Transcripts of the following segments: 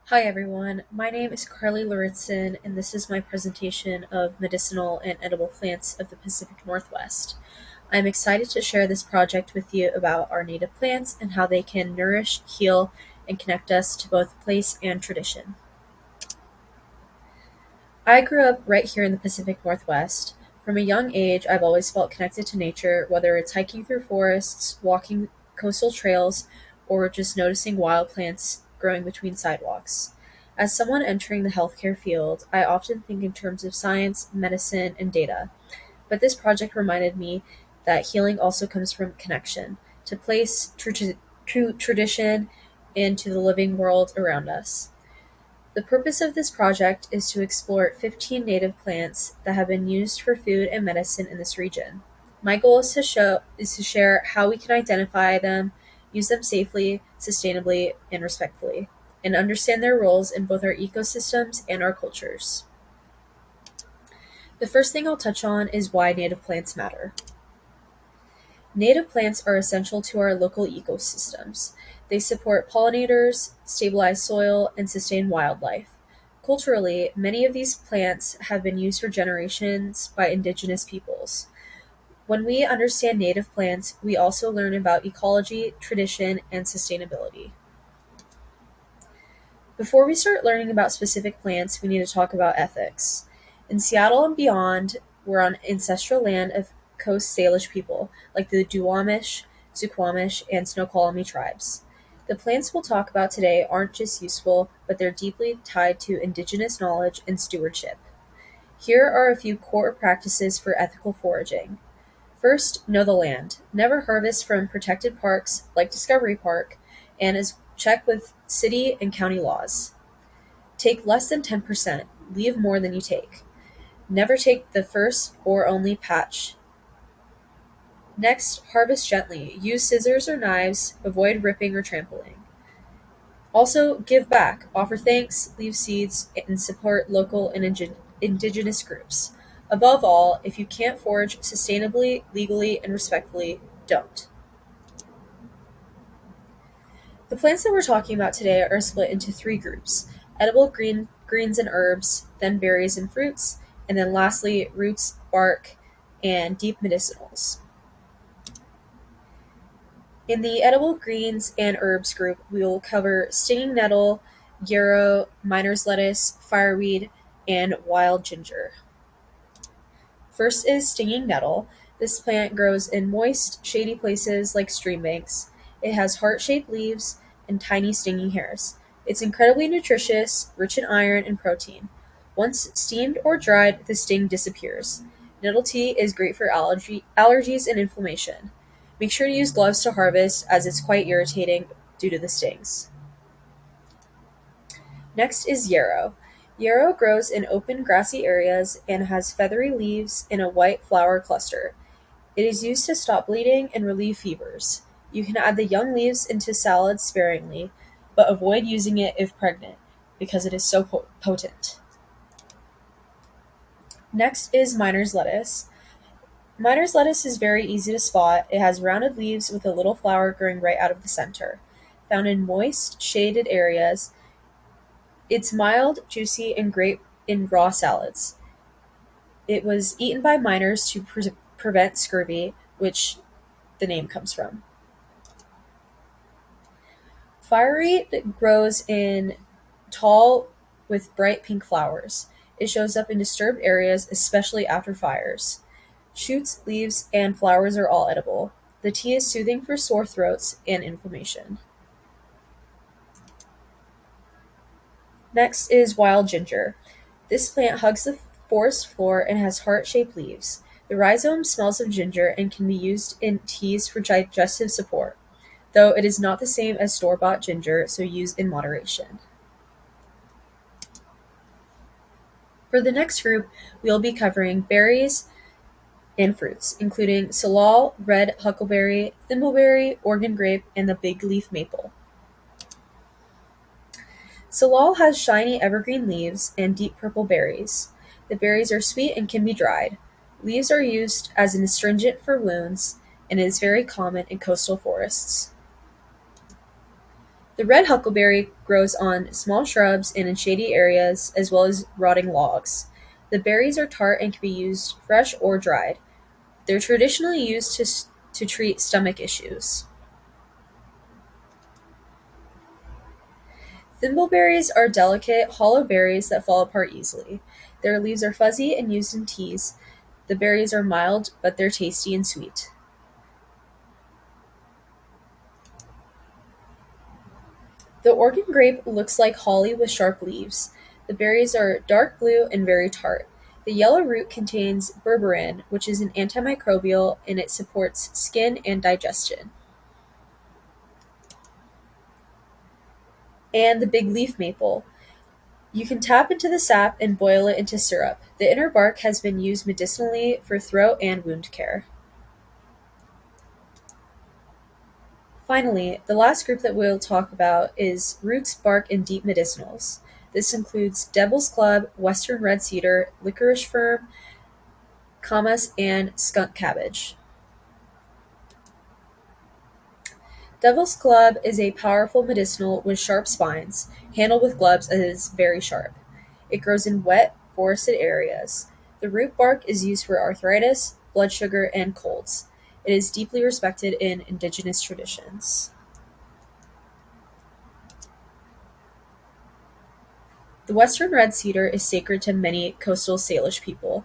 Hi everyone, my name is Carly Lauritsen, and this is my presentation of medicinal and edible plants of the Pacific Northwest. I'm excited to share this project with you about our native plants and how they can nourish, heal, and connect us to both place and tradition. I grew up right here in the Pacific Northwest. From a young age, I've always felt connected to nature, whether it's hiking through forests, walking coastal trails, or just noticing wild plants growing between sidewalks. As someone entering the healthcare field, I often think in terms of science, medicine, and data. But this project reminded me that healing also comes from connection to place, to tradition, and to the living world around us. The purpose of this project is to explore 15 native plants that have been used for food and medicine in this region. My goal is to share how we can identify them, use them safely, sustainably, and respectfully, and understand their roles in both our ecosystems and our cultures. The first thing I'll touch on is why native plants matter. Native plants are essential to our local ecosystems. They support pollinators, stabilize soil, and sustain wildlife. Culturally, many of these plants have been used for generations by indigenous peoples. When we understand native plants, we also learn about ecology, tradition, and sustainability. Before we start learning about specific plants, we need to talk about ethics. In Seattle and beyond, we're on ancestral land of Coast Salish people, like the Duwamish, Suquamish, and Snoqualmie tribes. The plants we'll talk about today aren't just useful, but they're deeply tied to indigenous knowledge and stewardship. Here are a few core practices for ethical foraging. First, know the land. Never harvest from protected parks like Discovery Park, and is check with city and county laws. Take less than 10%, leave more than you take. Never take the first or only patch. Next, harvest gently. Use scissors or knives, avoid ripping or trampling. Also, give back, offer thanks, leave seeds, and support local and indigenous groups. Above all, if you can't forage sustainably, legally, and respectfully, don't. The plants that we're talking about today are split into three groups: edible greens and herbs, then berries and fruits, and then lastly, roots, bark, and deep medicinals. In the edible greens and herbs group, we will cover stinging nettle, yarrow, miner's lettuce, fireweed, and wild ginger. First is stinging nettle. This plant grows in moist, shady places like stream banks. It has heart-shaped leaves and tiny stinging hairs. It's incredibly nutritious, rich in iron and protein. Once steamed or dried, the sting disappears. Nettle tea is great for allergies and inflammation. Make sure to use gloves to harvest, as it's quite irritating due to the stings. Next is yarrow. Yarrow grows in open grassy areas and has feathery leaves in a white flower cluster. It is used to stop bleeding and relieve fevers. You can add the young leaves into salads sparingly, but avoid using it if pregnant, because it is so potent. Next is miner's lettuce. Miner's lettuce is very easy to spot. It has rounded leaves with a little flower growing right out of the center. Found in moist, shaded areas, it's mild, juicy, and great in raw salads. It was eaten by miners to prevent scurvy, which the name comes from. Fireweed grows in tall with bright pink flowers. It shows up in disturbed areas, especially after fires. Shoots, leaves, and flowers are all edible. The tea is soothing for sore throats and inflammation. Next is wild ginger. This plant hugs the forest floor and has heart-shaped leaves. The rhizome smells of ginger and can be used in teas for digestive support, though it is not the same as store-bought ginger, so use in moderation. For the next group, we'll be covering berries and fruits, including salal, red huckleberry, thimbleberry, Oregon grape, and the big leaf maple. Salal has shiny evergreen leaves and deep purple berries. The berries are sweet and can be dried. Leaves are used as an astringent for wounds and is very common in coastal forests. The red huckleberry grows on small shrubs and in shady areas, as well as rotting logs. The berries are tart and can be used fresh or dried. They're traditionally used to treat stomach issues. Thimbleberries are delicate, hollow berries that fall apart easily. Their leaves are fuzzy and used in teas. The berries are mild, but they're tasty and sweet. The Oregon grape looks like holly with sharp leaves. The berries are dark blue and very tart. The yellow root contains berberin, which is an antimicrobial, and it supports skin and digestion. And the big leaf maple. You can tap into the sap and boil it into syrup. The inner bark has been used medicinally for throat and wound care. Finally, the last group that we'll talk about is roots, bark, and deep medicinals. This includes devil's club, western red cedar, licorice fern, camas, and skunk cabbage. Devil's club is a powerful medicinal with sharp spines, handled with gloves as it is very sharp. It grows in wet, forested areas. The root bark is used for arthritis, blood sugar, and colds. It is deeply respected in indigenous traditions. The western red cedar is sacred to many coastal Salish people.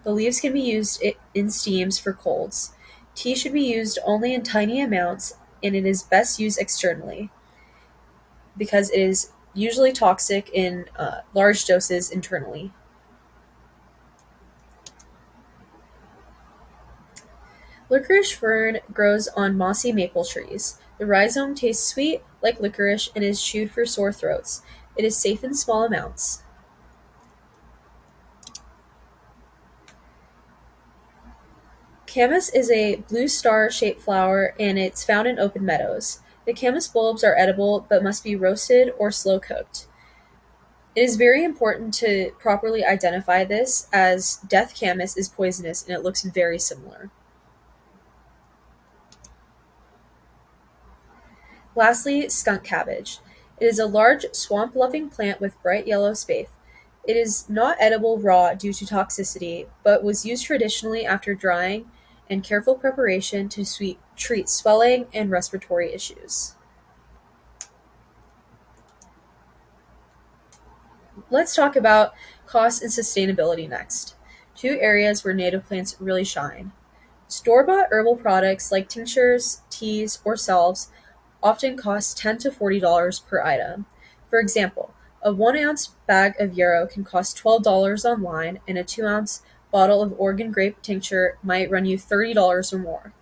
The leaves can be used in steams for colds. Tea should be used only in tiny amounts, and it is best used externally because it is usually toxic in large doses internally. Licorice fern grows on mossy maple trees. The rhizome tastes sweet, like licorice, and is chewed for sore throats. It is safe in small amounts. Camas is a blue star-shaped flower, and it's found in open meadows. The camas bulbs are edible but must be roasted or slow cooked. It is very important to properly identify this, as death camas is poisonous and it looks very similar. Lastly, skunk cabbage. It is a large swamp-loving plant with bright yellow spathe. It is not edible raw due to toxicity, but was used traditionally after drying and careful preparation to treat swelling and respiratory issues. Let's talk about cost and sustainability next. Two areas where native plants really shine. Store-bought herbal products like tinctures, teas, or salves often cost $10 to $40 per item. For example, a 1 ounce bag of yarrow can cost $12 online, and a 2 ounce bottle of Oregon grape tincture might run you $30 or more.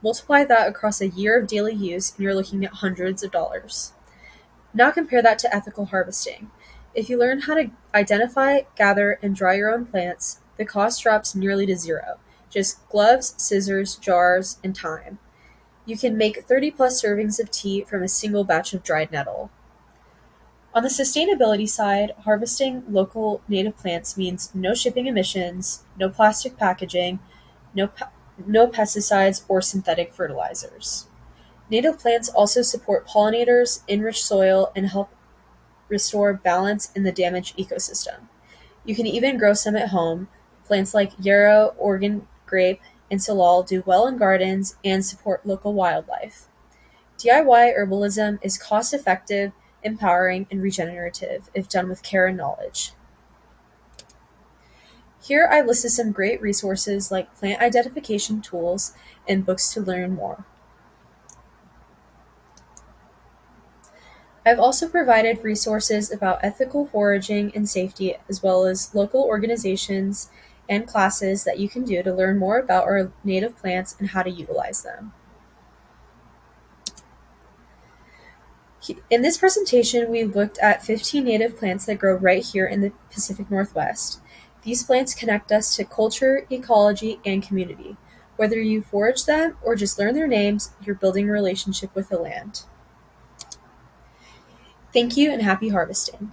Multiply that across a year of daily use, and you're looking at hundreds of dollars. Now compare that to ethical harvesting. If you learn how to identify, gather, and dry your own plants, the cost drops nearly to zero. Just gloves, scissors, jars, and time. You can make 30 plus servings of tea from a single batch of dried nettle. On the sustainability side, harvesting local native plants means no shipping emissions, no plastic packaging, no pesticides or synthetic fertilizers. Native plants also support pollinators, enrich soil, and help restore balance in the damaged ecosystem. You can even grow some at home. Plants like yarrow, Oregon grape, and salal do well in gardens and support local wildlife. DIY herbalism is cost effective, empowering, and regenerative if done with care and knowledge. Here I listed some great resources like plant identification tools and books to learn more. I've also provided resources about ethical foraging and safety, as well as local organizations and classes that you can do to learn more about our native plants and how to utilize them. In this presentation, we looked at 15 native plants that grow right here in the Pacific Northwest. These plants connect us to culture, ecology, and community. Whether you forage them or just learn their names, you're building a relationship with the land. Thank you and happy harvesting.